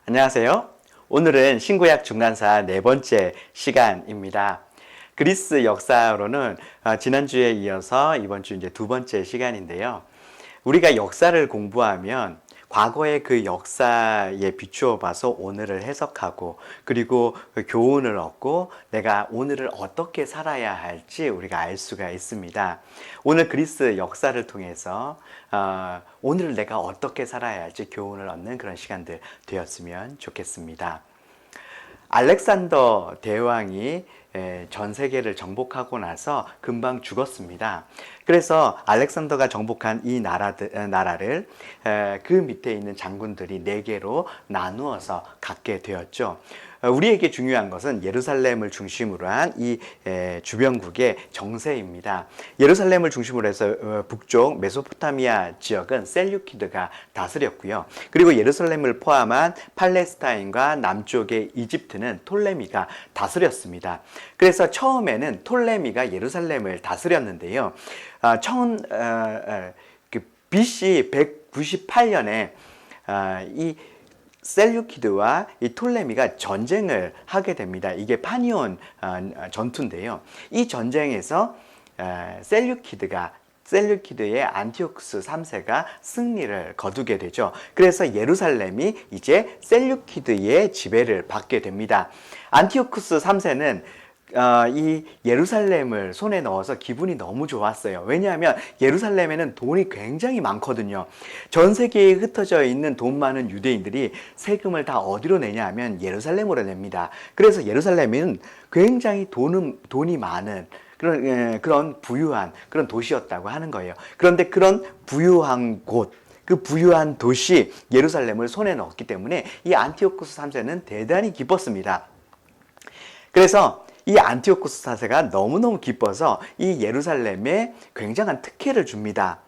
안녕하세요. 오늘은 신구약 중간사 네 번째 시간입니다. 그리스 역사로는 지난주에 이어서 이번 주 이제 두 번째 시간인데요. 우리가 역사를 공부하면 과거의 그 역사에 비추어 봐서 오늘을 해석하고 그리고 그 교훈을 얻고 내가 오늘을 어떻게 살아야 할지 우리가 알 수가 있습니다. 오늘 그리스 역사를 통해서 오늘을 내가 어떻게 살아야 할지 교훈을 얻는 그런 시간들 되었으면 좋겠습니다. 알렉산더 대왕이 전 세계를 정복하고 나서 금방 죽었습니다. 그래서 알렉산더가 정복한 이 나라를 그 밑에 있는 장군들이 4개로 나누어서 갖게 되었죠. 우리에게 중요한 것은 예루살렘을 중심으로 한 이 주변국의 정세입니다. 예루살렘을 중심으로 해서 북쪽 메소포타미아 지역은 셀류키드가 다스렸고요. 그리고 예루살렘을 포함한 팔레스타인과 남쪽의 이집트는 톨레미가 다스렸습니다. 그래서 처음에는 톨레미가 예루살렘을 다스렸는데요. BC 198년에 이 셀류키드와 이 톨레미가 전쟁을 하게 됩니다. 이게 파니온 전투인데요. 이 전쟁에서 셀류키드의 안티오쿠스 3세가 승리를 거두게 되죠. 그래서 예루살렘이 이제 셀류키드의 지배를 받게 됩니다. 안티오쿠스 3세는 이 예루살렘을 손에 넣어서 기분이 너무 좋았어요. 왜냐하면 예루살렘에는 돈이 굉장히 많거든요. 전 세계에 흩어져 있는 돈 많은 유대인들이 세금을 다 어디로 내냐 하면 예루살렘으로 냅니다. 그래서 예루살렘은 굉장히 돈이 많은 그런 부유한 그런 도시였다고 하는 거예요. 그런데 그런 부유한 곳, 그 부유한 도시 예루살렘을 손에 넣었기 때문에 이 안티오쿠스 3세는 대단히 기뻤습니다. 그래서 이 안티오쿠스 4세가 너무너무 기뻐서 이 예루살렘에 굉장한 특혜를 줍니다.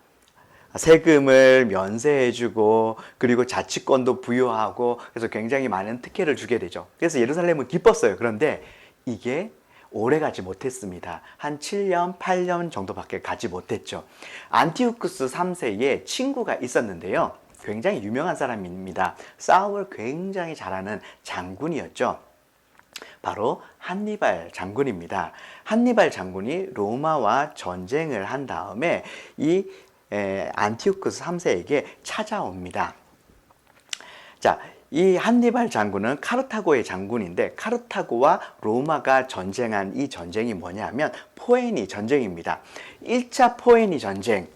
세금을 면세해주고 그리고 자치권도 부여하고 그래서 굉장히 많은 특혜를 주게 되죠. 그래서 예루살렘은 기뻤어요. 그런데 이게 오래 가지 못했습니다. 한 7년, 8년 정도밖에 가지 못했죠. 안티오쿠스 3세의 친구가 있었는데요. 굉장히 유명한 사람입니다. 싸움을 굉장히 잘하는 장군이었죠. 바로 한니발 장군입니다. 한니발 장군이 로마와 전쟁을 한 다음에 이 안티오쿠스 3세에게 찾아옵니다. 자, 이 한니발 장군은 카르타고의 장군인데 카르타고와 로마가 전쟁한 이 전쟁이 뭐냐면 포에니 전쟁입니다. 1차 포에니 전쟁.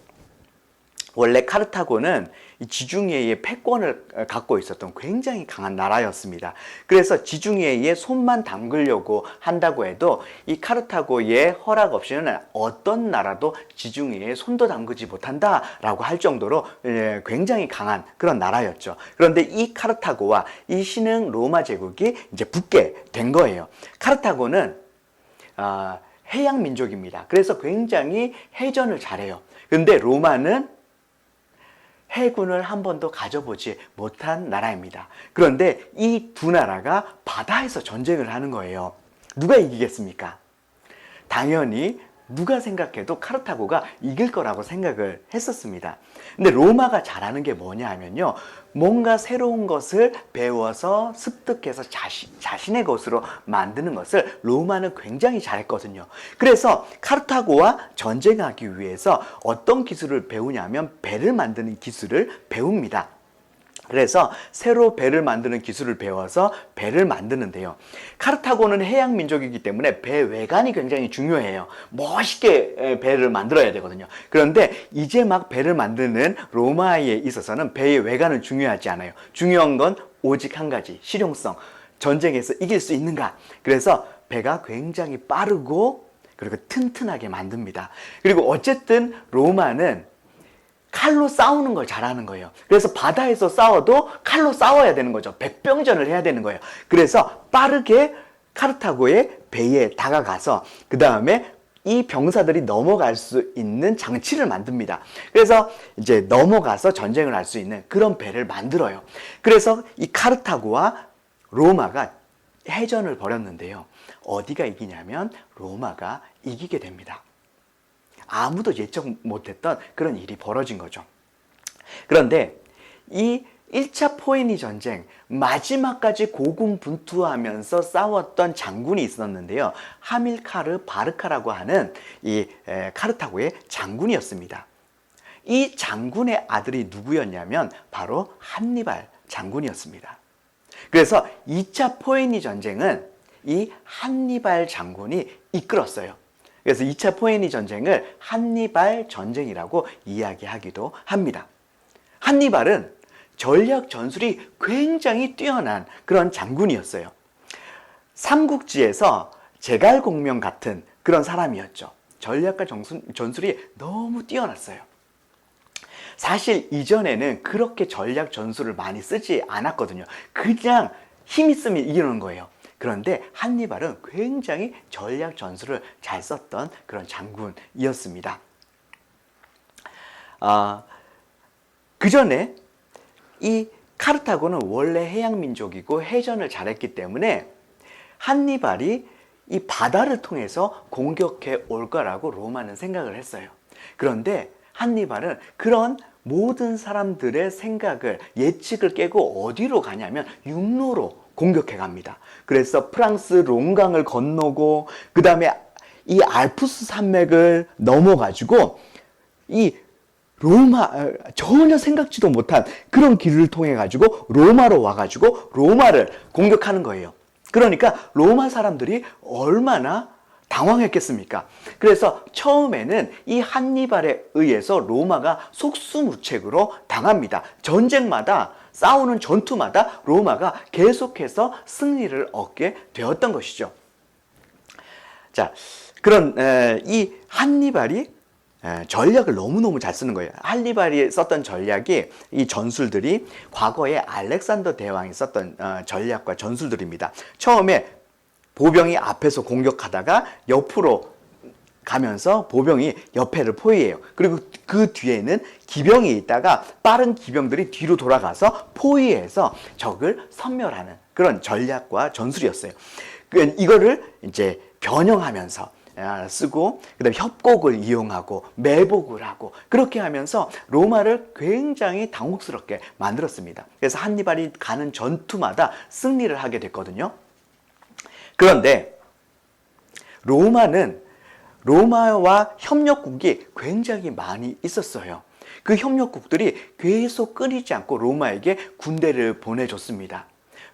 원래 카르타고는 지중해의 패권을 갖고 있었던 굉장히 강한 나라였습니다. 그래서 지중해에 손만 담그려고 한다고 해도 이 카르타고의 허락 없이는 어떤 나라도 지중해에 손도 담그지 못한다라고 할 정도로 굉장히 강한 그런 나라였죠. 그런데 이 카르타고와 이 신흥 로마 제국이 이제 붙게 된 거예요. 카르타고는 해양 민족입니다. 그래서 굉장히 해전을 잘해요. 근데 로마는 해군을 한 번도 가져보지 못한 나라입니다. 그런데 이 두 나라가 바다에서 전쟁을 하는 거예요. 누가 이기겠습니까? 당연히 누가 생각해도 카르타고가 이길 거라고 생각을 했었습니다. 근데 로마가 잘하는 게 뭐냐 하면요. 뭔가 새로운 것을 배워서 습득해서 자신의 것으로 만드는 것을 로마는 굉장히 잘했거든요. 그래서 카르타고와 전쟁하기 위해서 어떤 기술을 배우냐면 배를 만드는 기술을 배웁니다. 그래서 새로 배를 만드는 기술을 배워서 배를 만드는데요. 카르타고는 해양 민족이기 때문에 배 외관이 굉장히 중요해요. 멋있게 배를 만들어야 되거든요. 그런데 이제 막 배를 만드는 로마에 있어서는 배의 외관은 중요하지 않아요. 중요한 건 오직 한 가지, 실용성. 전쟁에서 이길 수 있는가. 그래서 배가 굉장히 빠르고 그리고 튼튼하게 만듭니다. 그리고 어쨌든 로마는 칼로 싸우는 걸 잘하는 거예요. 그래서 바다에서 싸워도 칼로 싸워야 되는 거죠. 백병전을 해야 되는 거예요. 그래서 빠르게 카르타고의 배에 다가가서 그 다음에 이 병사들이 넘어갈 수 있는 장치를 만듭니다. 그래서 이제 넘어가서 전쟁을 할 수 있는 그런 배를 만들어요. 그래서 이 카르타고와 로마가 해전을 벌였는데요. 어디가 이기냐면 로마가 이기게 됩니다. 아무도 예측 못했던 그런 일이 벌어진 거죠. 그런데 이 1차 포에니 전쟁 마지막까지 고군분투하면서 싸웠던 장군이 있었는데요. 하밀카르 바르카라고 하는 이 카르타고의 장군이었습니다. 이 장군의 아들이 누구였냐면 바로 한니발 장군이었습니다. 그래서 2차 포에니 전쟁은 이 한니발 장군이 이끌었어요. 그래서 2차 포에니 전쟁을 한니발 전쟁이라고 이야기하기도 합니다. 한니발은 전략 전술이 굉장히 뛰어난 그런 장군이었어요. 삼국지에서 제갈공명 같은 그런 사람이었죠. 전략과 전술이 너무 뛰어났어요. 사실 이전에는 그렇게 전략 전술을 많이 쓰지 않았거든요. 그냥 힘 있으면 이기는 거예요. 그런데 한니발은 굉장히 전략 전술을 잘 썼던 그런 장군이었습니다. 그 전에 이 카르타고는 원래 해양민족이고 해전을 잘했기 때문에 한니발이 이 바다를 통해서 공격해 올 거라고 로마는 생각을 했어요. 그런데 한니발은 그런 모든 사람들의 생각을, 예측을 깨고 어디로 가냐면 육로로 공격해 갑니다. 그래서 프랑스 롱강을 건너고 그 다음에 이 알프스 산맥을 넘어가지고 이 로마, 전혀 생각지도 못한 그런 길을 통해 가지고 로마로 와가지고 로마를 공격하는 거예요. 그러니까 로마 사람들이 얼마나 당황했겠습니까? 그래서 처음에는 이 한니발에 의해서 로마가 속수무책으로 당합니다. 전쟁마다, 싸우는 전투마다 로마가 계속해서 승리를 얻게 되었던 것이죠. 자, 그런 이 한니발이 전략을 너무너무 잘 쓰는 거예요. 한니발이 썼던 전략이, 이 전술들이 과거에 알렉산더 대왕이 썼던 전략과 전술들입니다. 처음에 보병이 앞에서 공격하다가 옆으로 가면서 보병이 옆에를 포위해요. 그리고 그 뒤에는 기병이 있다가 빠른 기병들이 뒤로 돌아가서 포위해서 적을 섬멸하는 그런 전략과 전술이었어요. 이거를 이제 변형하면서 쓰고, 그 다음에 협곡을 이용하고 매복을 하고 그렇게 하면서 로마를 굉장히 당혹스럽게 만들었습니다. 그래서 한니발이 가는 전투마다 승리를 하게 됐거든요. 그런데 로마와 협력국이 굉장히 많이 있었어요. 그 협력국들이 계속 끊이지 않고 로마에게 군대를 보내줬습니다.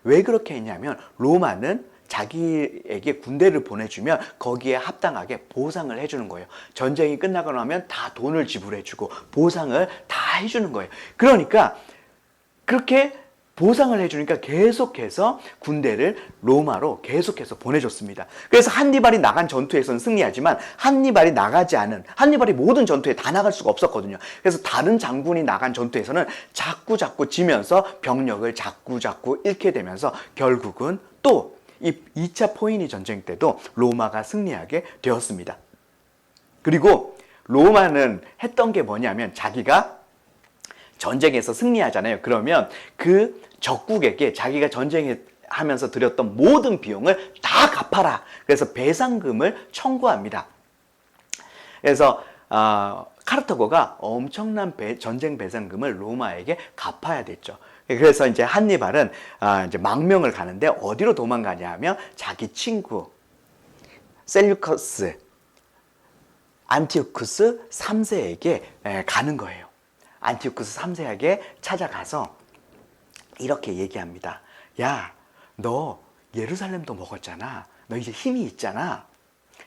왜 그렇게 했냐면 로마는 자기에게 군대를 보내주면 거기에 합당하게 보상을 해주는 거예요. 전쟁이 끝나고 나면 다 돈을 지불해주고 보상을 다 해주는 거예요. 그러니까 그렇게 보상을 해주니까 계속해서 군대를 로마로 계속해서 보내줬습니다. 그래서 한니발이 나간 전투에서는 승리하지만 한니발이 모든 전투에 다 나갈 수가 없었거든요. 그래서 다른 장군이 나간 전투에서는 자꾸 지면서 병력을 자꾸 잃게 되면서 결국은 또 이 2차 포에니 전쟁 때도 로마가 승리하게 되었습니다. 그리고 로마는 했던 게 뭐냐면 자기가 전쟁에서 승리하잖아요. 그러면 그 적국에게 자기가 전쟁하면서 들였던 모든 비용을 다 갚아라. 그래서 배상금을 청구합니다. 그래서 카르타고가 엄청난 전쟁 배상금을 로마에게 갚아야 됐죠. 그래서 이제 한니발은 이제 망명을 가는데 어디로 도망가냐 하면 자기 친구 셀류커스 안티오쿠스 3세에게 가는 거예요. 안티오쿠스 3세에게 찾아가서 이렇게 얘기합니다. 야, 너 예루살렘도 먹었잖아. 너 이제 힘이 있잖아.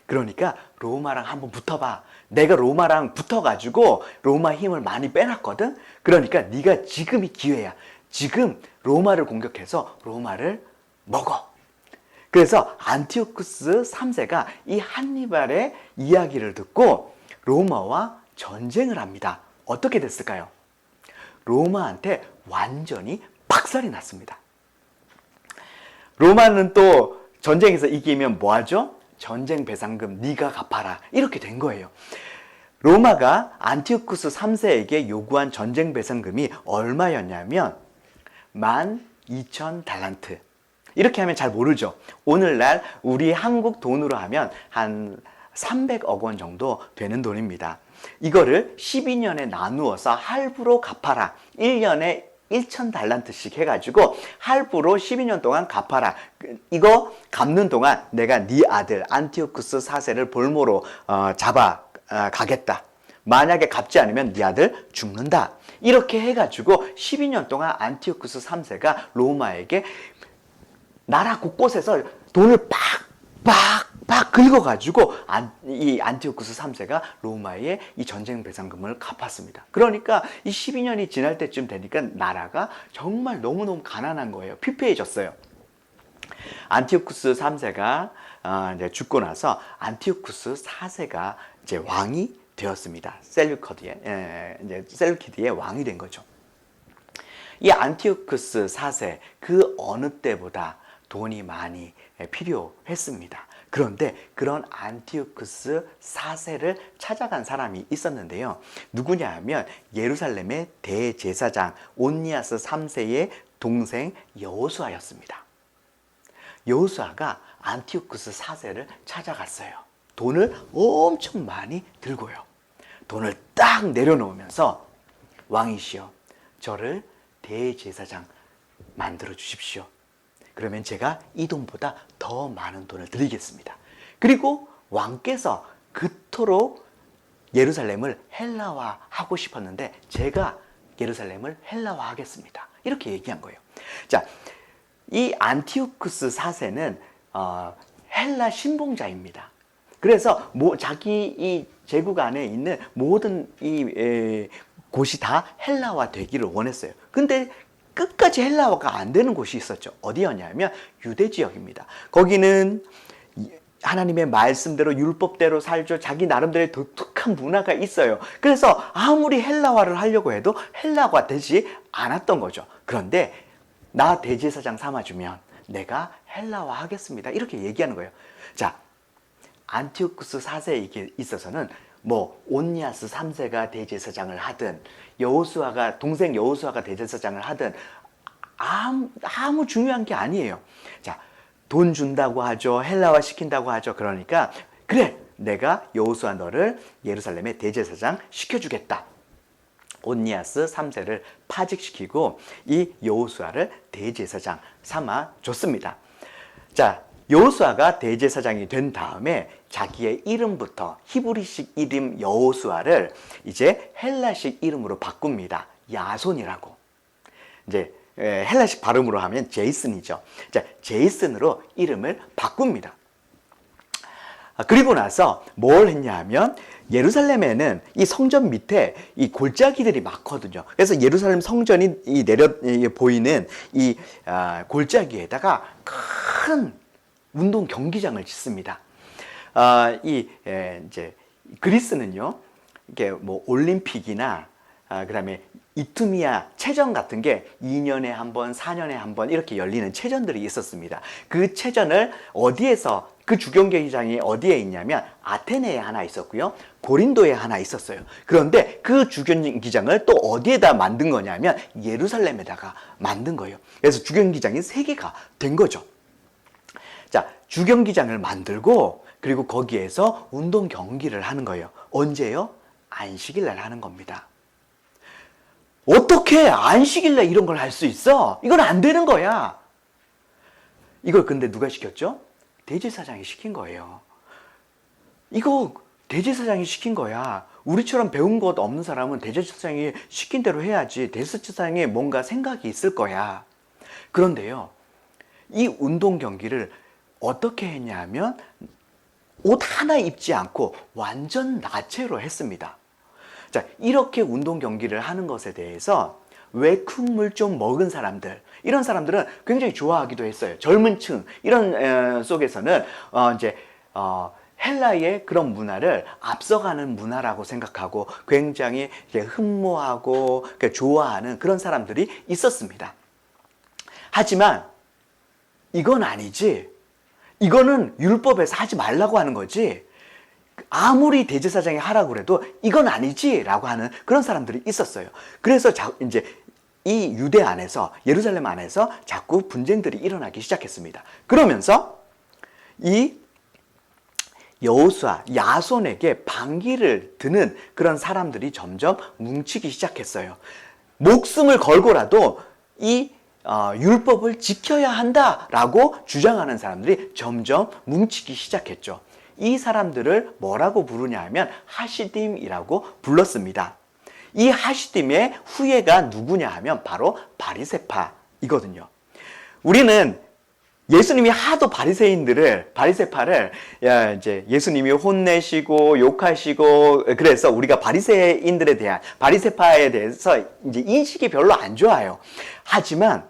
그러니까 로마랑 한번 붙어봐. 내가 로마랑 붙어가지고 로마 힘을 많이 빼놨거든. 그러니까 네가 지금이 기회야. 지금 로마를 공격해서 로마를 먹어. 그래서 안티오쿠스 3세가 이 한니발의 이야기를 듣고 로마와 전쟁을 합니다. 어떻게 됐을까요? 로마한테 완전히 박살이 났습니다. 로마는 또 전쟁에서 이기면 뭐 하죠? 전쟁 배상금 네가 갚아라. 이렇게 된 거예요. 로마가 안티오쿠스 3세에게 요구한 전쟁 배상금이 얼마였냐면 12,000달란트. 이렇게 하면 잘 모르죠. 오늘날 우리 한국 돈으로 하면 한 300억 원 정도 되는 돈입니다. 이거를 12년에 나누어서 할부로 갚아라. 1년에 1,000달란트씩 해가지고 할부로 12년 동안 갚아라. 이거 갚는 동안 내가 네 아들 안티오쿠스 4세를 볼모로 잡아 가겠다. 만약에 갚지 않으면 네 아들 죽는다. 이렇게 해가지고 12년 동안 안티오쿠스 3세가 로마에게 나라 곳곳에서 돈을 빡빡 긁어가지고 이 안티오쿠스 3세가 로마의 이 전쟁 배상금을 갚았습니다. 그러니까 이 12년이 지날 때쯤 되니까 나라가 정말 너무너무 가난한 거예요. 피폐해졌어요. 안티오쿠스 3세가 이제 죽고 나서 안티오쿠스 4세가 이제 왕이 되었습니다. 셀루키드의 왕이 된 거죠. 이 안티오쿠스 4세 그 어느 때보다 돈이 많이 필요했습니다. 그런데 그런 안티오쿠스 4세를 찾아간 사람이 있었는데요. 누구냐 하면 예루살렘의 대제사장 온니아스 3세의 동생 여호수아였습니다. 여호수아가 안티오쿠스 4세를 찾아갔어요. 돈을 엄청 많이 들고요. 돈을 딱 내려놓으면서 왕이시여 저를 대제사장 만들어 주십시오. 그러면 제가 이 돈보다 더 많은 돈을 드리겠습니다. 그리고 왕께서 그토록 예루살렘을 헬라화하고 싶었는데 제가 예루살렘을 헬라화하겠습니다. 이렇게 얘기한 거예요. 자, 이 안티오쿠스 4세는 헬라 신봉자입니다. 그래서 자기 이 제국 안에 있는 모든 이 곳이 다 헬라화 되기를 원했어요. 근데 끝까지 헬라화가 안 되는 곳이 있었죠. 어디였냐면 유대 지역입니다. 거기는 하나님의 말씀대로 율법대로 살죠. 자기 나름대로의 독특한 문화가 있어요. 그래서 아무리 헬라화를 하려고 해도 헬라화가 되지 않았던 거죠. 그런데 나 대제사장 삼아주면 내가 헬라화 하겠습니다. 이렇게 얘기하는 거예요. 자, 안티오쿠스 4세에 있어서는 뭐 온니아스 3세가 대제사장을 하든 동생 여호수아가 대제사장을 하든 아무 중요한 게 아니에요. 자, 돈 준다고 하죠. 헬라화 시킨다고 하죠. 그러니까 그래 내가 여호수아 너를 예루살렘의 대제사장 시켜주겠다. 온니아스 3세를 파직시키고 이 여호수아를 대제사장 삼아 줬습니다. 자, 여호수아가 대제사장이 된 다음에 자기의 이름부터 히브리식 이름 여호수아를 이제 헬라식 이름으로 바꿉니다. 야손이라고. 이제 헬라식 발음으로 하면 제이슨이죠. 자, 제이슨으로 이름을 바꿉니다. 그리고 나서 뭘 했냐 하면 예루살렘에는 이 성전 밑에 이 골짜기들이 많거든요. 그래서 예루살렘 성전이 보이는 이 골짜기에다가 큰 운동 경기장을 짓습니다. 이제 그리스는요, 이게 뭐 올림픽이나 그다음에 이투미아 체전 같은 게 2년에 한 번, 4년에 한 번 이렇게 열리는 체전들이 있었습니다. 그 체전을 그 주경기장이 어디에 있냐면 아테네에 하나 있었고요. 고린도에 하나 있었어요. 그런데 그 주경기장을 또 어디에다 만든 거냐면 예루살렘에다가 만든 거예요. 그래서 주경기장이 3개가 된 거죠. 자, 주경기장을 만들고 그리고 거기에서 운동 경기를 하는 거예요. 언제요? 안식일날 하는 겁니다. 어떻게 안식일날 이런 걸 할 수 있어? 이건 안 되는 거야. 이걸 근데 누가 시켰죠? 대제사장이 시킨 거예요. 이거 대제사장이 시킨 거야. 우리처럼 배운 것 없는 사람은 대제사장이 시킨 대로 해야지. 대제사장에 뭔가 생각이 있을 거야. 그런데요, 이 운동 경기를 어떻게 했냐 하면 옷 하나 입지 않고 완전 나체로 했습니다. 자, 이렇게 운동 경기를 하는 것에 대해서 외국물 좀 먹은 사람들, 이런 사람들은 굉장히 좋아하기도 했어요. 젊은 층 이런 속에서는 이제 헬라의 그런 문화를 앞서가는 문화라고 생각하고 굉장히 흠모하고 좋아하는 그런 사람들이 있었습니다. 하지만 이건 아니지. 이거는 율법에서 하지 말라고 하는 거지. 아무리 대제사장이 하라고 그래도 이건 아니지 라고 하는 그런 사람들이 있었어요. 그래서 이제 이 유대 안에서, 예루살렘 안에서 자꾸 분쟁들이 일어나기 시작했습니다. 그러면서 이 여호수아, 야손에게 반기를 드는 그런 사람들이 점점 뭉치기 시작했어요. 목숨을 걸고라도 이 율법을 지켜야 한다라고 주장하는 사람들이 점점 뭉치기 시작했죠. 이 사람들을 뭐라고 부르냐 하면 하시딤이라고 불렀습니다. 이 하시딤의 후예가 누구냐 하면 바로 바리새파이거든요. 우리는 예수님이 하도 바리새파를 이제 예수님이 혼내시고 욕하시고 그래서 우리가 바리새파에 대해서 이제 인식이 별로 안 좋아요. 하지만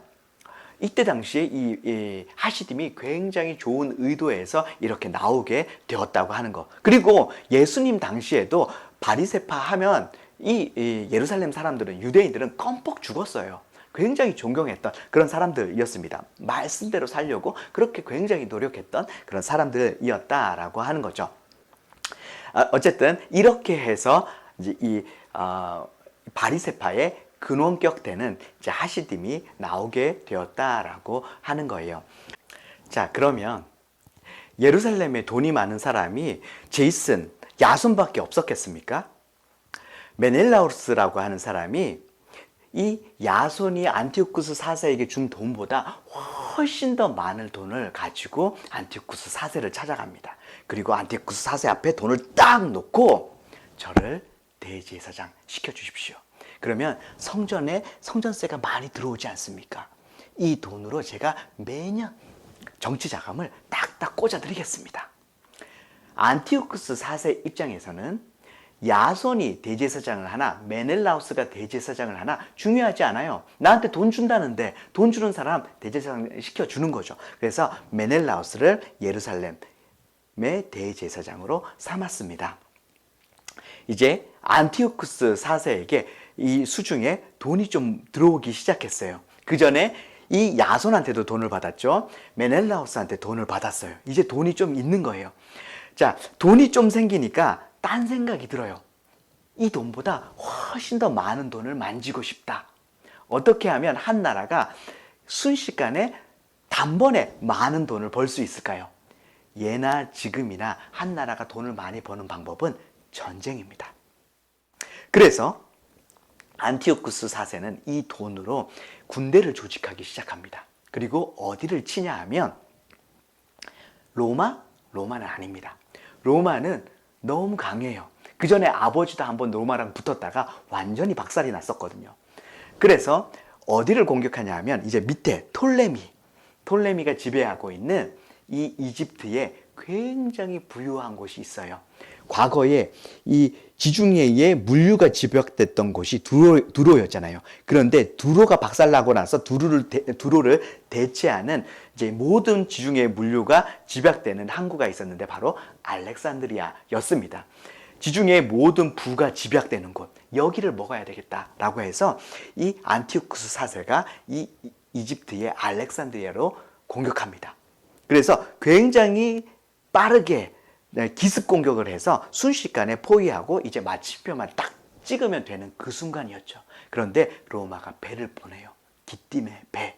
이때 당시에 이 하시딤이 굉장히 좋은 의도에서 이렇게 나오게 되었다고 하는 거. 그리고 예수님 당시에도 바리새파 하면 이 예루살렘 사람들은, 유대인들은 껌뻑 죽었어요. 굉장히 존경했던 그런 사람들이었습니다. 말씀대로 살려고 그렇게 굉장히 노력했던 그런 사람들이었다라고 하는 거죠. 어쨌든 이렇게 해서 이제 이 바리새파의 근원격 되는 이제 하시딤이 나오게 되었다라고 하는 거예요. 자, 그러면 예루살렘에 돈이 많은 사람이 제이슨, 야손밖에 없었겠습니까? 메넬라우스라고 하는 사람이 이 야손이 안티오쿠스 4세에게 준 돈보다 훨씬 더 많은 돈을 가지고 안티오쿠스 4세를 찾아갑니다. 그리고 안티오쿠스 4세 앞에 돈을 딱 놓고 저를 대제사장 시켜주십시오. 그러면 성전에 성전세가 많이 들어오지 않습니까? 이 돈으로 제가 매년 정치 자금을 딱딱 꽂아드리겠습니다. 안티오쿠스 4세 입장에서는 야손이 대제사장을 하나 메넬라우스가 대제사장을 하나 중요하지 않아요. 나한테 돈 준다는데 돈 주는 사람 대제사장 시켜주는 거죠. 그래서 메넬라우스를 예루살렘의 대제사장으로 삼았습니다. 이제 안티오쿠스 4세에게 이 수중에 돈이 좀 들어오기 시작했어요. 그 전에 이 야손한테도 돈을 받았죠. 메넬라우스한테 돈을 받았어요. 이제 돈이 좀 있는 거예요. 자, 돈이 좀 생기니까 딴 생각이 들어요. 이 돈보다 훨씬 더 많은 돈을 만지고 싶다. 어떻게 하면 한 나라가 순식간에 단번에 많은 돈을 벌 수 있을까요? 예나 지금이나 한 나라가 돈을 많이 버는 방법은 전쟁입니다. 그래서 안티오쿠스 4세는 이 돈으로 군대를 조직하기 시작합니다. 그리고 어디를 치냐 하면 로마? 로마는 아닙니다. 로마는 너무 강해요. 그 전에 아버지도 한번 로마랑 붙었다가 완전히 박살이 났었거든요. 그래서 어디를 공격하냐 하면 이제 밑에 톨레미가 지배하고 있는 이 이집트에 굉장히 부유한 곳이 있어요. 과거에 이 지중해에 물류가 집약됐던 곳이 두로였잖아요. 그런데 두로가 박살나고 나서 두로를 대체하는 이제 모든 지중해 물류가 집약되는 항구가 있었는데 바로 알렉산드리아였습니다. 지중해 모든 부가 집약되는 곳, 여기를 먹어야 되겠다라고 해서 이 안티오쿠스 4세가 이 이집트의 알렉산드리아로 공격합니다. 그래서 굉장히 빠르게 기습 공격을 해서 순식간에 포위하고 이제 마침표만 딱 찍으면 되는 그 순간이었죠. 그런데 로마가 배를 보내요. 기띔의 배.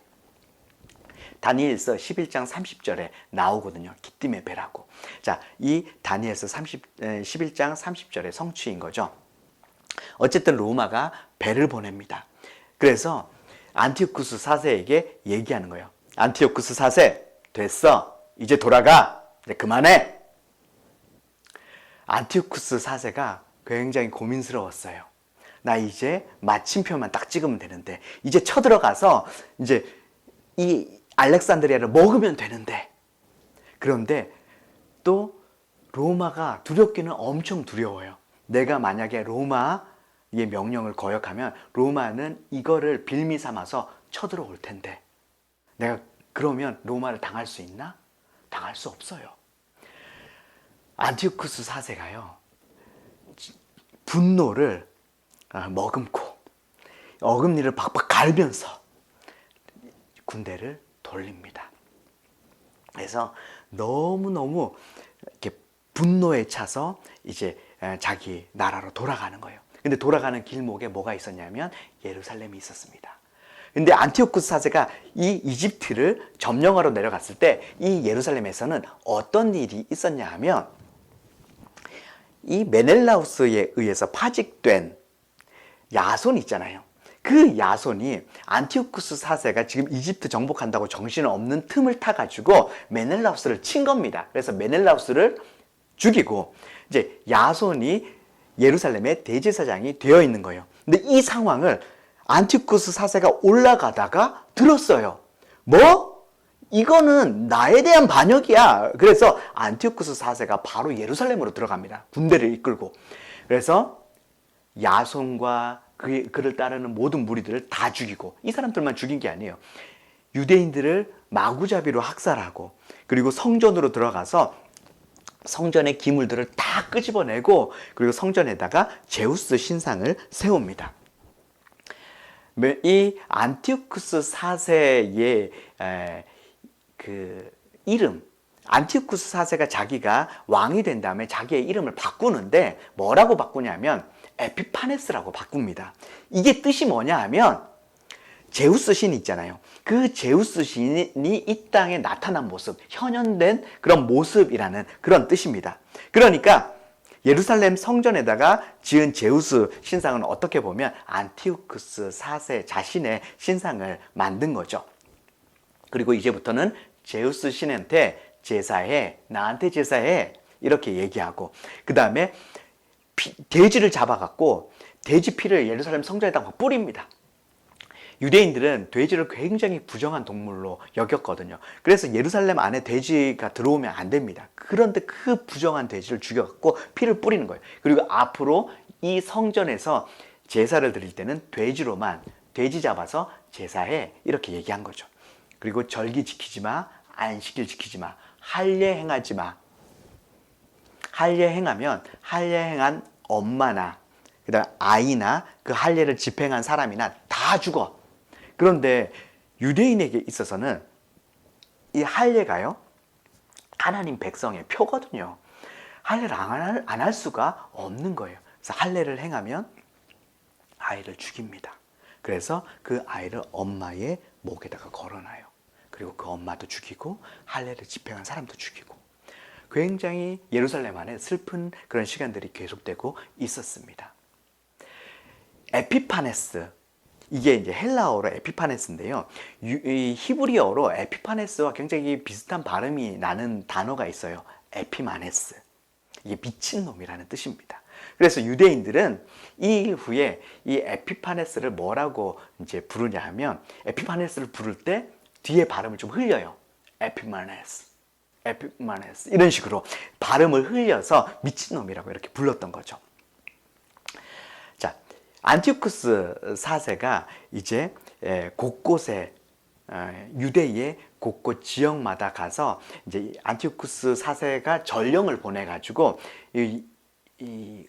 다니엘서 11장 30절에 나오거든요. 기띔의 배라고. 자, 이 다니엘서 11장 30절의 성취인 거죠. 어쨌든 로마가 배를 보냅니다. 그래서 안티오쿠스 4세에게 얘기하는 거예요. 안티오쿠스 4세, 됐어. 이제 돌아가. 이제 그만해. 안티오쿠스 4세가 굉장히 고민스러웠어요. 나 이제 마침표만 딱 찍으면 되는데, 이제 쳐들어가서 이제 이 알렉산드리아를 먹으면 되는데, 그런데 또 로마가 두렵기는 엄청 두려워요. 내가 만약에 로마의 명령을 거역하면 로마는 이거를 빌미 삼아서 쳐들어올 텐데, 내가 그러면 로마를 당할 수 있나? 당할 수 없어요. 안티오쿠스 4세가요, 분노를 머금고 어금니를 박박 갈면서 군대를 돌립니다. 그래서 너무너무 이렇게 분노에 차서 이제 자기 나라로 돌아가는 거예요. 근데 돌아가는 길목에 뭐가 있었냐면 예루살렘이 있었습니다. 근데 안티오쿠스 4세가 이 이집트를 점령하러 내려갔을 때 이 예루살렘에서는 어떤 일이 있었냐 하면 이 메넬라우스에 의해서 파직된 야손 있잖아요. 그 야손이 안티오쿠스 4세가 지금 이집트 정복한다고 정신 없는 틈을 타가지고 메넬라우스를 친 겁니다. 그래서 메넬라우스를 죽이고 이제 야손이 예루살렘의 대제사장이 되어 있는 거예요. 근데 이 상황을 안티오쿠스 4세가 올라가다가 들었어요. 뭐? 이거는 나에 대한 반역이야. 그래서 안티오쿠스 4세가 바로 예루살렘으로 들어갑니다. 군대를 이끌고. 그래서 야손과 그를 따르는 모든 무리들을 다 죽이고, 이 사람들만 죽인 게 아니에요. 유대인들을 마구잡이로 학살하고, 그리고 성전으로 들어가서 성전의 기물들을 다 끄집어내고, 그리고 성전에다가 제우스 신상을 세웁니다. 이 안티오쿠스 4세의 그 이름, 안티오쿠스 4세가 자기가 왕이 된 다음에 자기의 이름을 바꾸는데 뭐라고 바꾸냐면 에피파네스라고 바꿉니다. 이게 뜻이 뭐냐 하면 제우스 신 있잖아요. 그 제우스 신이 이 땅에 나타난 모습, 현현된 그런 모습이라는 그런 뜻입니다. 그러니까 예루살렘 성전에다가 지은 제우스 신상은 어떻게 보면 안티오쿠스 4세 자신의 신상을 만든 거죠. 그리고 이제부터는 제우스 신한테 제사해, 나한테 제사해, 이렇게 얘기하고, 그 다음에 돼지를 잡아갖고 돼지 피를 예루살렘 성전에다 막 뿌립니다. 유대인들은 돼지를 굉장히 부정한 동물로 여겼거든요. 그래서 예루살렘 안에 돼지가 들어오면 안 됩니다. 그런데 그 부정한 돼지를 죽여갖고 피를 뿌리는 거예요. 그리고 앞으로 이 성전에서 제사를 드릴 때는 돼지로만, 돼지 잡아서 제사해, 이렇게 얘기한 거죠. 그리고 절기 지키지 마, 안식일 지키지 마, 할례 행하지 마. 할례 행하면 할례 행한 엄마나 그다음 아이나 그 할례를 집행한 사람이나 다 죽어. 그런데 유대인에게 있어서는 이 할례가요, 하나님 백성의 표거든요. 할례를 안 할 수가 없는 거예요. 그래서 할례를 행하면 아이를 죽입니다. 그래서 그 아이를 엄마의 목에다가 걸어놔요. 그리고 그 엄마도 죽이고 할례를 집행한 사람도 죽이고, 굉장히 예루살렘 안에 슬픈 그런 시간들이 계속되고 있었습니다. 에피파네스, 이게 이제 헬라어로 에피파네스인데요. 이 히브리어로 에피파네스와 굉장히 비슷한 발음이 나는 단어가 있어요. 에피마네스. 이게 미친놈이라는 뜻입니다. 그래서 유대인들은 이 후에 이 에피파네스를 뭐라고 이제 부르냐 하면, 에피파네스를 부를 때 뒤에 발음을 좀 흘려요. 에피마네스, 에피마네스, 이런 식으로 발음을 흘려서 미친놈이라고 이렇게 불렀던 거죠. 자, 안티오쿠스 4세가 이제 곳곳에, 유대의 곳곳 지역마다 가서 이제 안티오쿠스 4세가 전령을 보내가지고 이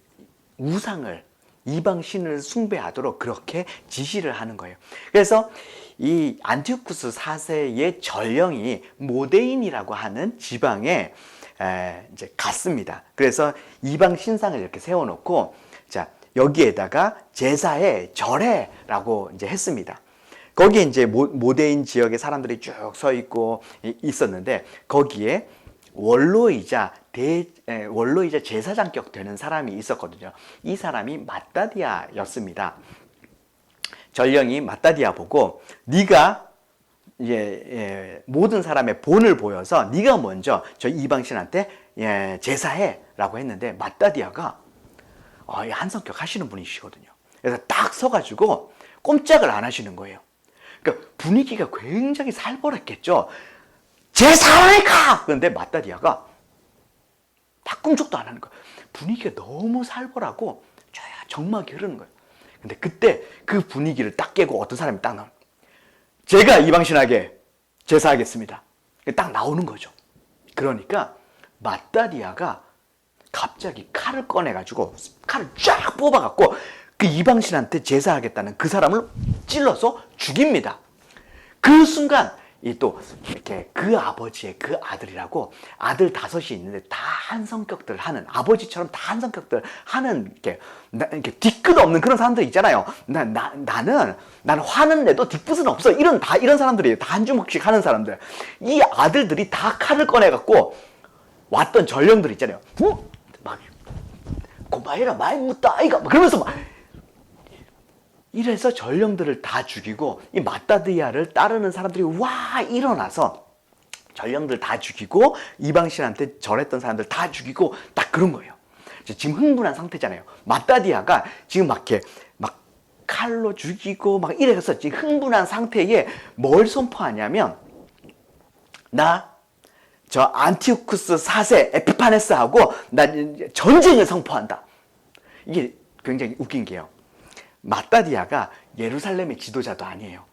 우상을, 이방 신을 숭배하도록 그렇게 지시를 하는 거예요. 그래서 이 안티오쿠스 4세의 전령이 모데인이라고 하는 지방에 이제 갔습니다. 그래서 이방 신상을 이렇게 세워놓고, 자, 여기에다가 제사해, 절해라고 이제 했습니다. 거기에 이제 모데인 지역의 사람들이 쭉 서 있고 있었는데, 거기에 원로이자 제사장격 되는 사람이 있었거든요. 이 사람이 마따디아였습니다. 전령이 마따디아 보고, 네가 모든 사람의 본을 보여서 네가 먼저 저 이방신한테 제사해라고 했는데, 마따디아가 한성격 하시는 분이시거든요. 그래서 딱 서가지고 꼼짝을 안 하시는 거예요. 그러니까 분위기가 굉장히 살벌했겠죠. 제사하러 가! 그런데 마따디아가 딱 꿈쩍도 안 하는 거예요. 분위기가 너무 살벌하고 정막이 흐르는 거예요. 근데 그때 그 분위기를 딱 깨고 어떤 사람이 딱 나와요. 제가 이방신에게 제사하겠습니다. 딱 나오는 거죠. 그러니까 마따디아가 갑자기 칼을 꺼내가지고 칼을 쫙 뽑아갖고 그 이방신한테 제사하겠다는 그 사람을 찔러서 죽입니다. 그 순간 또 이렇게 그 아버지의 그 아들이라고, 아들 5이 있는데 다 한성격들 하는, 아버지처럼 다 한성격들 하는, 이렇게 뒤끝 없는 그런 사람들 있잖아요. 나는 화는 내도 뒤끝은 없어. 이런 사람들이에요. 다 한 주먹씩 하는 사람들. 이 아들들이 다 칼을 꺼내갖고 왔던 전령들 있잖아요. 막 고마해라 많이 묻다 아이가 그러면서 막 이래서 전령들을 다 죽이고 이 마따디아를 따르는 사람들이 와 일어나서 전령들 다 죽이고 이방신한테 절했던 사람들 다 죽이고 딱 그런 거예요. 지금 흥분한 상태잖아요. 마따디아가 지금 막 이렇게 막 칼로 죽이고 막 이래서 지금 흥분한 상태에 뭘 선포하냐면 나 저 안티오쿠스 4세 에피파네스하고 나 전쟁을 선포한다. 이게 굉장히 웃긴 게요. 마따디아가 예루살렘의 지도자도 아니에요.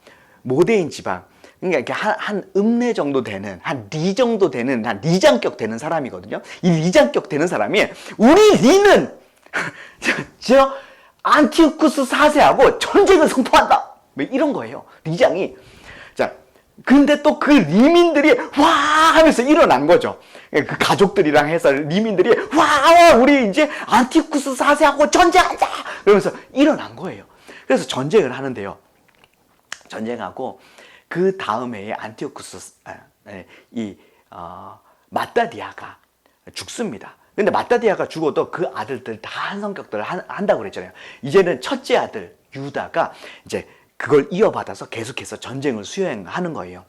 모데인 지방, 그러니까 이렇게 한 읍내 정도 되는, 한 리 정도 되는, 한 리장격 되는 사람이거든요. 이 리장격 되는 사람이 우리 리는 저 안티오쿠스 4세하고 전쟁을 선포한다. 뭐 이런 거예요. 리장이. 자, 근데 또 그 리민들이 와 하면서 일어난 거죠. 그 가족들이랑 해서 리민들이 와 우리 이제 안티오쿠스 4세하고 전쟁하자 그러면서 일어난 거예요. 그래서 전쟁을 하는데요. 전쟁하고 그 다음 해에 안티오쿠스 마따디아가 죽습니다. 근데 마따디아가 죽어도 그 아들들 다 한 성격들을 한다고 그랬잖아요. 이제는 첫째 아들 유다가 이제 그걸 이어받아서 계속해서 전쟁을 수행하는 거예요.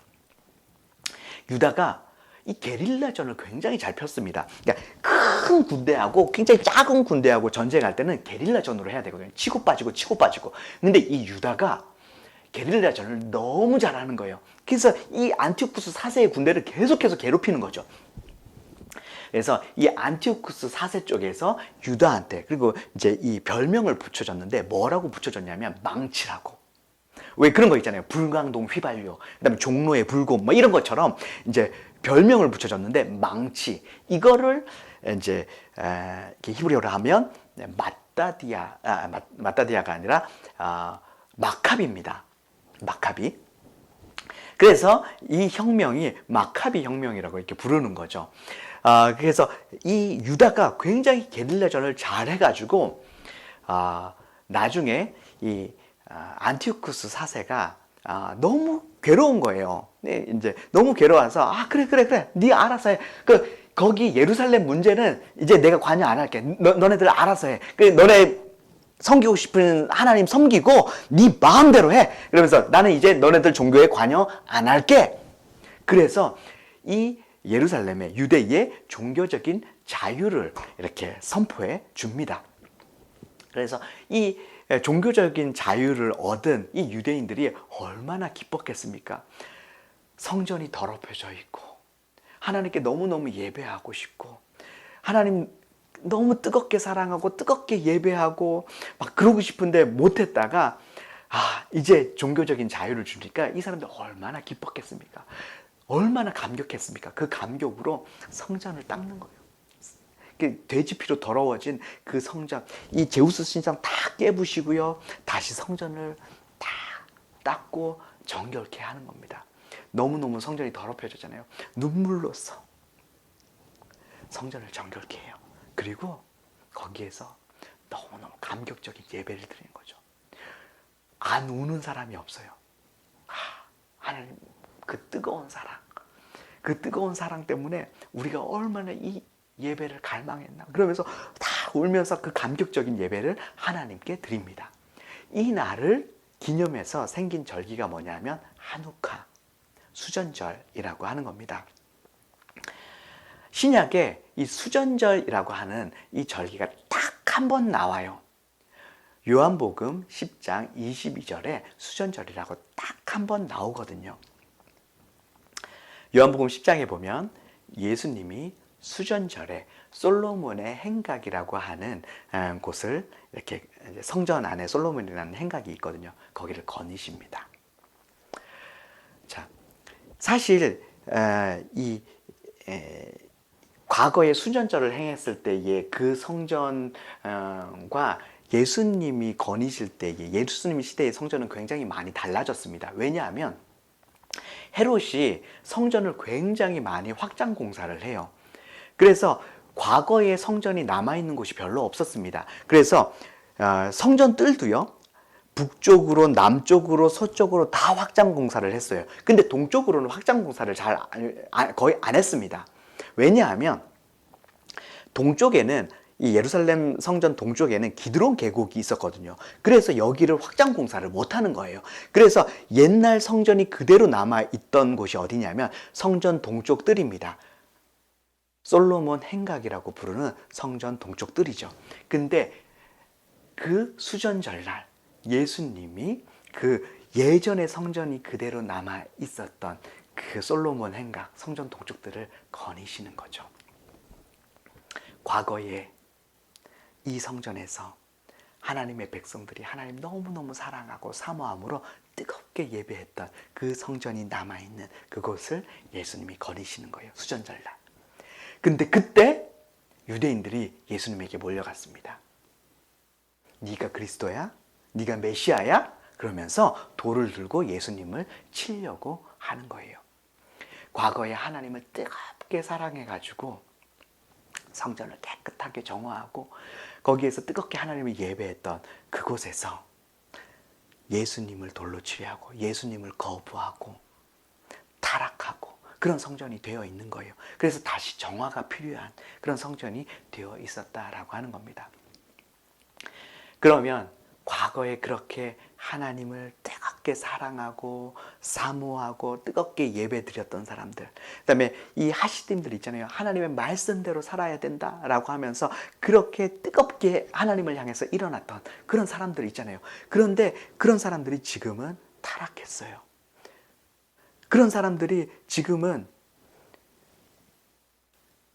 유다가 이 게릴라전을 굉장히 잘 폈습니다. 그러니까 큰 군대하고 굉장히 작은 군대하고 전쟁할 때는 게릴라전으로 해야 되거든요. 치고 빠지고 치고 빠지고. 근데 이 유다가 게릴라전을 너무 잘하는 거예요. 그래서 이 안티오쿠스 4세의 군대를 계속해서 괴롭히는 거죠. 그래서 이 안티오쿠스 4세 쪽에서 유다한테 그리고 이제 이 별명을 붙여줬는데 뭐라고 붙여줬냐면 망치라고. 왜 그런 거 있잖아요. 불광동 휘발유, 그다음에 종로의 불곰, 뭐 이런 것처럼 이제 별명을 붙여줬는데 망치. 이거를 이제 이렇게 히브리어로 하면 마따디아가 아니라 마카비입니다. 마카비. 그래서 이 혁명이 마카비 혁명이라고 이렇게 부르는 거죠. 그래서 이 유다가 굉장히 게릴라전을 잘 해가지고 나중에 이 안티오쿠스 4세가 너무 괴로운 거예요. 네, 이제 너무 괴로워서 그래 네 알아서 해. 거기 예루살렘 문제는 이제 내가 관여 안 할게. 너네들 알아서 해. 너네 섬기고 싶은 하나님 섬기고 네 마음대로 해. 그러면서 나는 이제 너네들 종교에 관여 안 할게. 그래서 이 예루살렘의 유대의 종교적인 자유를 이렇게 선포해 줍니다. 그래서 이 종교적인 자유를 얻은 이 유대인들이 얼마나 기뻤겠습니까? 성전이 더럽혀져 있고 하나님께 너무너무 예배하고 싶고 하나님 너무 뜨겁게 사랑하고 뜨겁게 예배하고 막 그러고 싶은데 못했다가 이제 종교적인 자유를 주니까 이 사람들 얼마나 기뻤겠습니까? 얼마나 감격했습니까? 그 감격으로 성전을 닦는 거예요. 돼지피로 더러워진 그 성전, 이 제우스 신상 다 깨부시고요. 다시 성전을 다 닦고 정결케 하는 겁니다. 너무너무 성전이 더럽혀졌잖아요. 눈물로써 성전을 정결케 해요. 그리고 거기에서 너무너무 감격적인 예배를 드리는 거죠. 안 우는 사람이 없어요. 하나님 그 뜨거운 사랑 때문에 우리가 얼마나 이 예배를 갈망했나. 그러면서 다 울면서 그 감격적인 예배를 하나님께 드립니다. 이 날을 기념해서 생긴 절기가 뭐냐면 한우카, 수전절이라고 하는 겁니다. 신약에 이 수전절이라고 하는 이 절기가 딱 한 번 나와요. 요한복음 10장 22절에 수전절이라고 딱 한 번 나오거든요. 요한복음 10장에 보면 예수님이 수전절에 솔로몬의 행각이라고 하는 곳을 이렇게 성전 안에 솔로몬이라는 행각이 있거든요. 거기를 거니십니다. 자, 사실 과거에 수전절을 행했을 때의 그 성전과 예수님이 거니실 때의 예수님 시대의 성전은 굉장히 많이 달라졌습니다. 왜냐하면 헤롯이 성전을 굉장히 많이 확장 공사를 해요. 그래서 과거의 성전이 남아있는 곳이 별로 없었습니다. 그래서 성전 뜰도요, 북쪽으로, 남쪽으로, 서쪽으로 다 확장 공사를 했어요. 근데 동쪽으로는 확장 공사를 거의 안 했습니다. 왜냐하면 동쪽에는 이 예루살렘 성전 동쪽에는 기드론 계곡이 있었거든요. 그래서 여기를 확장 공사를 못 하는 거예요. 그래서 옛날 성전이 그대로 남아 있던 곳이 어디냐면 성전 동쪽 뜰입니다. 솔로몬 행각이라고 부르는 성전 동쪽 뜰이죠. 근데 그 수전절날 예수님이 그 예전의 성전이 그대로 남아 있었던 그 솔로몬 행각 성전 동쪽들을 거니시는 거죠. 과거에 이 성전에서 하나님의 백성들이 하나님 너무너무 사랑하고 사모함으로 뜨겁게 예배했던 그 성전이 남아있는 그곳을 예수님이 거니시는 거예요. 수전절날. 근데 그때 유대인들이 예수님에게 몰려갔습니다. 네가 그리스도야? 네가 메시아야? 그러면서 돌을 들고 예수님을 치려고 하는 거예요. 과거에 하나님을 뜨겁게 사랑해가지고 성전을 깨끗하게 정화하고 거기에서 뜨겁게 하나님을 예배했던 그곳에서 예수님을 돌로 치려하고 예수님을 거부하고 타락하고 그런 성전이 되어 있는 거예요. 그래서 다시 정화가 필요한 그런 성전이 되어 있었다라고 하는 겁니다. 그러면 과거에 그렇게 하나님을 뜨겁게 사랑하고 사모하고 뜨겁게 예배드렸던 사람들, 그다음에 이 하시딤들 있잖아요. 하나님의 말씀대로 살아야 된다라고 하면서 그렇게 뜨겁게 하나님을 향해서 일어났던 그런 사람들 있잖아요. 그런데 그런 사람들이 지금은 타락했어요. 그런 사람들이 지금은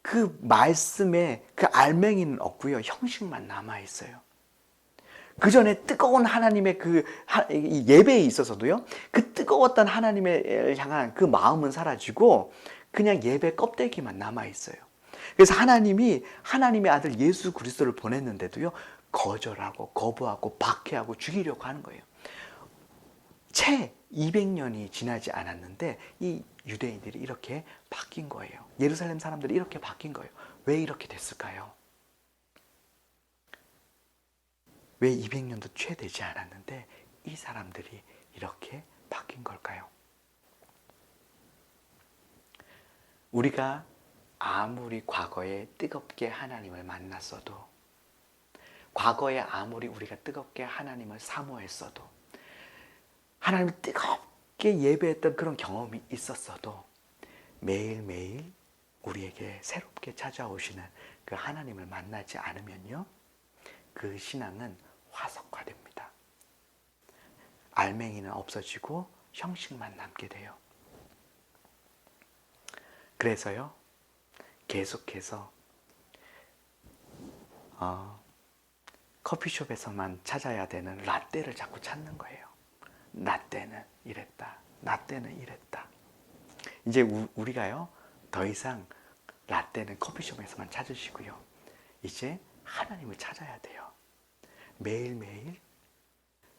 그 말씀에 그 알맹이는 없고요. 형식만 남아 있어요. 그 전에 뜨거운 하나님의 그 예배에 있어서도요, 그 뜨거웠던 하나님을 향한 그 마음은 사라지고 그냥 예배 껍데기만 남아 있어요. 그래서 하나님이 하나님의 아들 예수 그리스도를 보냈는데도요, 거절하고 거부하고 박해하고 죽이려고 하는 거예요. 채 200년이 지나지 않았는데 이 유대인들이 이렇게 바뀐 거예요. 예루살렘 사람들이 이렇게 바뀐 거예요. 왜 이렇게 됐을까요? 왜 200년도 채 되지 않았는데 이 사람들이 이렇게 바뀐 걸까요? 우리가 아무리 과거에 뜨겁게 하나님을 만났어도, 과거에 아무리 우리가 뜨겁게 하나님을 사모했어도, 하나님을 뜨겁게 예배했던 그런 경험이 있었어도 매일매일 우리에게 새롭게 찾아오시는 그 하나님을 만나지 않으면요, 그 신앙은 화석화됩니다. 알맹이는 없어지고 형식만 남게 돼요. 그래서요, 계속해서 커피숍에서만 찾아야 되는 라떼를 자꾸 찾는 거예요. 라떼는 이랬다. 라떼는 이랬다. 이제 우리가요, 더 이상 라떼는 커피숍에서만 찾으시고요. 이제 하나님을 찾아야 돼요. 매일매일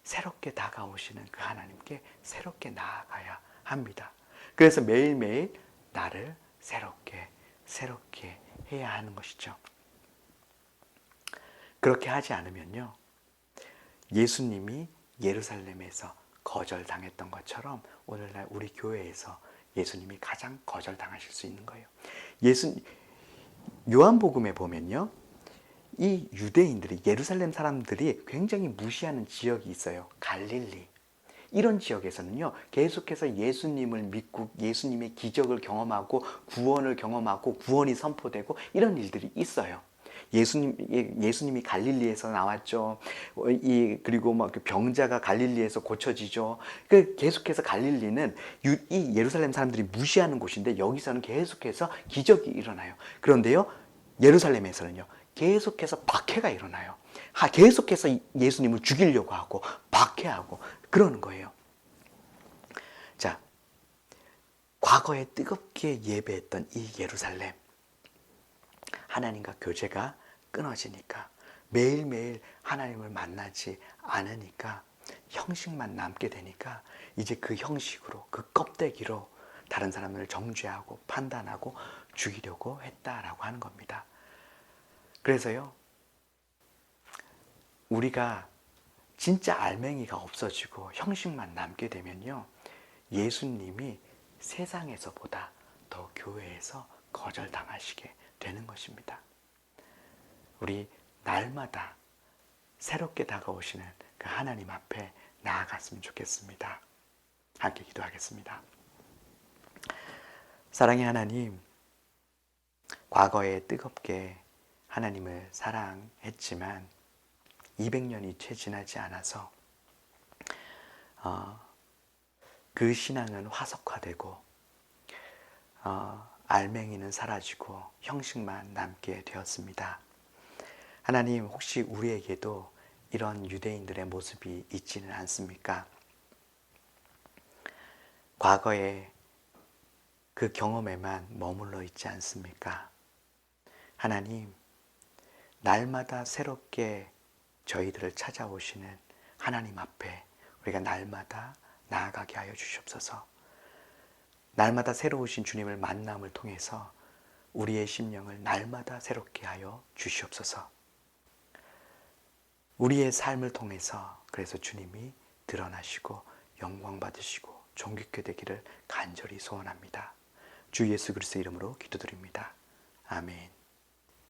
새롭게 다가오시는 그 하나님께 새롭게 나아가야 합니다. 그래서 매일매일 나를 새롭게 해야 하는 것이죠. 그렇게 하지 않으면요, 예수님이 예루살렘에서 거절당했던 것처럼 오늘날 우리 교회에서 예수님이 가장 거절당하실 수 있는 거예요. 요한복음에 보면요, 이 유대인들이, 예루살렘 사람들이 굉장히 무시하는 지역이 있어요. 갈릴리. 이런 지역에서는요, 계속해서 예수님을 믿고 예수님의 기적을 경험하고 구원을 경험하고 구원이 선포되고 이런 일들이 있어요. 예수님이 갈릴리에서 나왔죠. 그리고 막 병자가 갈릴리에서 고쳐지죠. 계속해서 갈릴리는 이 예루살렘 사람들이 무시하는 곳인데 여기서는 계속해서 기적이 일어나요. 그런데요, 예루살렘에서는요, 계속해서 박해가 일어나요. 계속해서 예수님을 죽이려고 하고 박해하고 그러는 거예요. 자, 과거에 뜨겁게 예배했던 이 예루살렘, 하나님과 교제가 끊어지니까, 매일매일 하나님을 만나지 않으니까 형식만 남게 되니까 이제 그 형식으로, 그 껍데기로 다른 사람을 정죄하고 판단하고 죽이려고 했다라고 하는 겁니다. 그래서요, 우리가 진짜 알맹이가 없어지고 형식만 남게 되면요, 예수님이 세상에서보다 더 교회에서 거절당하시게 되는 것입니다. 우리 날마다 새롭게 다가오시는 그 하나님 앞에 나아갔으면 좋겠습니다. 함께 기도하겠습니다. 사랑의 하나님, 과거에 뜨겁게 하나님을 사랑했지만 200년이 채 지나지 않아서 그 신앙은 화석화되고 알맹이는 사라지고 형식만 남게 되었습니다. 하나님, 혹시 우리에게도 이런 유대인들의 모습이 있지는 않습니까? 과거에 그 경험에만 머물러 있지 않습니까? 하나님, 날마다 새롭게 저희들을 찾아오시는 하나님 앞에 우리가 날마다 나아가게 하여 주시옵소서. 날마다 새로우신 주님을 만남을 통해서 우리의 심령을 날마다 새롭게 하여 주시옵소서. 우리의 삶을 통해서 그래서 주님이 드러나시고 영광 받으시고 존귀케 되기를 간절히 소원합니다. 주 예수 그리스도의 이름으로 기도드립니다. 아멘.